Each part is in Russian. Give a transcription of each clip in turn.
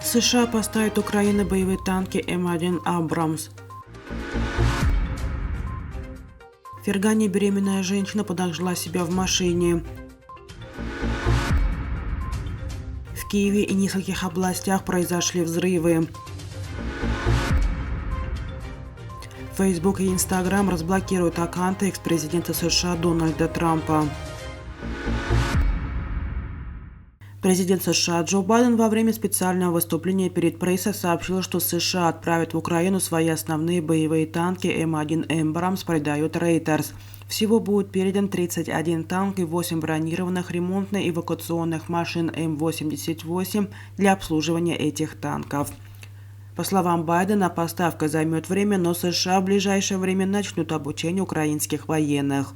США поставят Украине боевые танки М1 «Абрамс». В Фергане беременная женщина подожгла себя в машине. В Киеве и нескольких областях произошли взрывы. Facebook и Instagram разблокируют аккаунты экс-президента США Дональда Трампа. Президент США Джо Байден во время специального выступления перед прессой сообщил, что США отправят в Украину свои основные боевые танки М1 «Абрамс», передает Reuters. Всего будет передан 31 танк и 8 бронированных ремонтно-эвакуационных машин М-88 для обслуживания этих танков. По словам Байдена, поставка займет время, но США в ближайшее время начнут обучение украинских военных.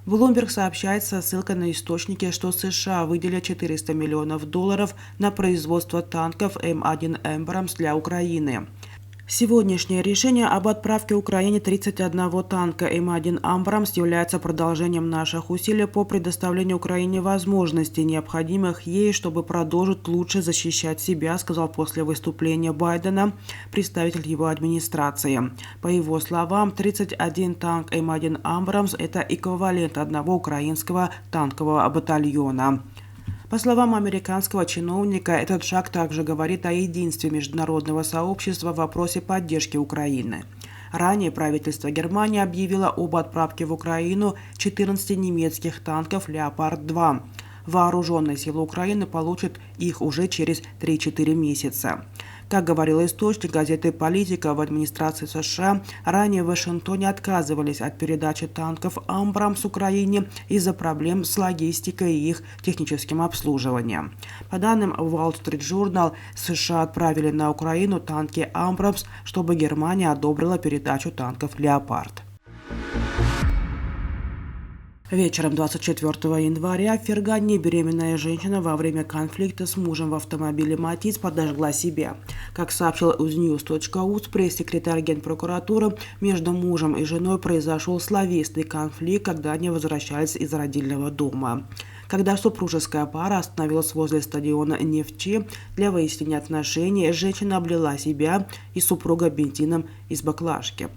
Bloomberg сообщает со ссылкой на источники, что США выделят $400 миллионов на производство танков М1 «Абрамс» для Украины. Сегодняшнее решение об отправке Украине 31 танка М1 «Абрамс» является продолжением наших усилий по предоставлению Украине возможностей, необходимых ей, чтобы продолжить лучше защищать себя, сказал после выступления Байдена представитель его администрации. По его словам, 31 танк М1 «Абрамс» – это эквивалент одного украинского танкового батальона. По словам американского чиновника, этот шаг также говорит о единстве международного сообщества в вопросе поддержки Украины. Ранее правительство Германии объявило об отправке в Украину 14 немецких танков «Леопард-2». Вооруженные силы Украины получат их уже через 3-4 месяца. Как говорил источник газеты «Политика», в администрации США ранее в Вашингтоне отказывались от передачи танков «Абрамс» Украине из-за проблем с логистикой и их техническим обслуживанием. По данным Wall Street Journal, США отправили на Украину танки «Абрамс», чтобы Германия одобрила передачу танков «Леопард». Вечером 24 января в Фергане беременная женщина во время конфликта с мужем в автомобиле «Матис» подожгла себя. Как сообщил uznews.uz, пресс-секретарь Генпрокуратуры, между мужем и женой произошел словесный конфликт, когда они возвращались из родильного дома. Когда супружеская пара остановилась возле стадиона «Нефчи» для выяснения отношений, женщина облила себя и супруга бензином из баклажки.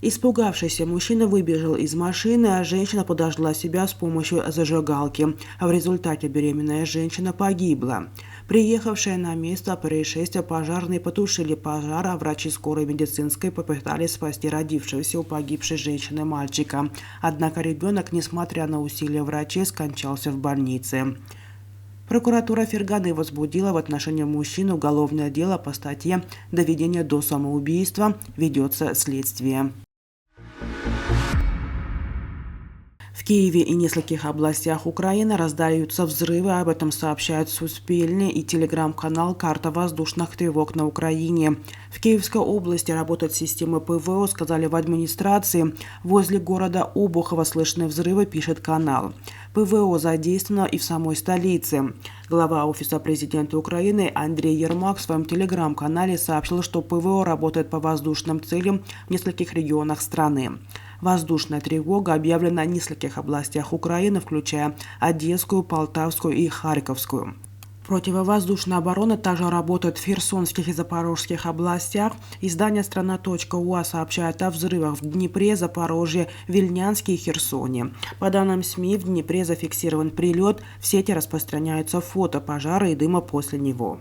Испугавшийся мужчина выбежал из машины, а женщина подожгла себя с помощью зажигалки. В результате беременная женщина погибла. Приехавшие на место происшествия пожарные потушили пожар, а врачи скорой медицинской попытались спасти родившегося у погибшей женщины мальчика. Однако ребенок, несмотря на усилия врачей, скончался в больнице. Прокуратура Ферганы возбудила в отношении мужчины уголовное дело по статье «Доведение до самоубийства». Ведется следствие. В Киеве и нескольких областях Украины раздаются взрывы, об этом сообщают Суспільне и телеграм-канал «Карта воздушных тревог на Украине». В Киевской области работают системы ПВО, сказали в администрации. Возле города Обухова слышны взрывы, пишет канал. ПВО задействовано и в самой столице. Глава Офиса президента Украины Андрей Ермак в своем телеграм-канале сообщил, что ПВО работает по воздушным целям в нескольких регионах страны. Воздушная тревога объявлена в нескольких областях Украины, включая Одесскую, Полтавскую и Харьковскую. Противовоздушная оборона также работает в Херсонских и Запорожских областях. Издание «Страна.уа» сообщает о взрывах в Днепре, Запорожье, Вильнянске и Херсоне. По данным СМИ, в Днепре зафиксирован прилет, в сети распространяются фото пожара и дыма после него.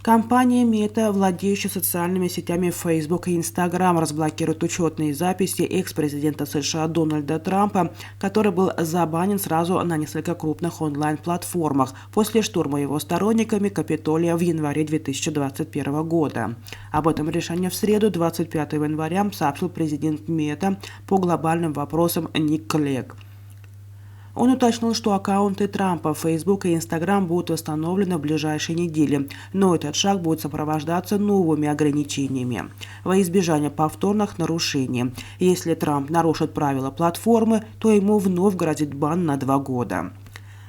Компания Meta, владеющая социальными сетями Facebook и Instagram, разблокирует учетные записи экс-президента США Дональда Трампа, который был забанен сразу на несколько крупных онлайн-платформах после штурма его сторонниками Капитолия в январе 2021 года. Об этом решении в среду, 25 января, сообщил президент Meta по глобальным вопросам Ник Клегг. Он уточнил, что аккаунты Трампа, Facebook и Instagram будут восстановлены в ближайшие недели, но этот шаг будет сопровождаться новыми ограничениями во избежание повторных нарушений. Если Трамп нарушит правила платформы, то ему вновь грозит бан на 2 года.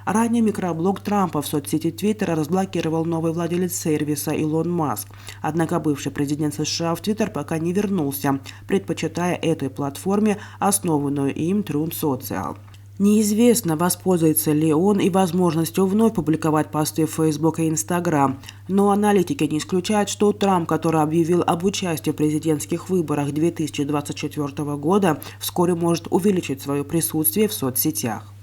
Ранее микроблог Трампа в соцсети Твиттер разблокировал новый владелец сервиса Илон Маск. Однако бывший президент США в Твиттер пока не вернулся, предпочитая этой платформе основанную им Truth Social. Неизвестно, воспользуется ли он и возможностью вновь публиковать посты в Facebook и Instagram. Но аналитики не исключают, что Трамп, который объявил об участии в президентских выборах 2024 года, вскоре может увеличить свое присутствие в соцсетях.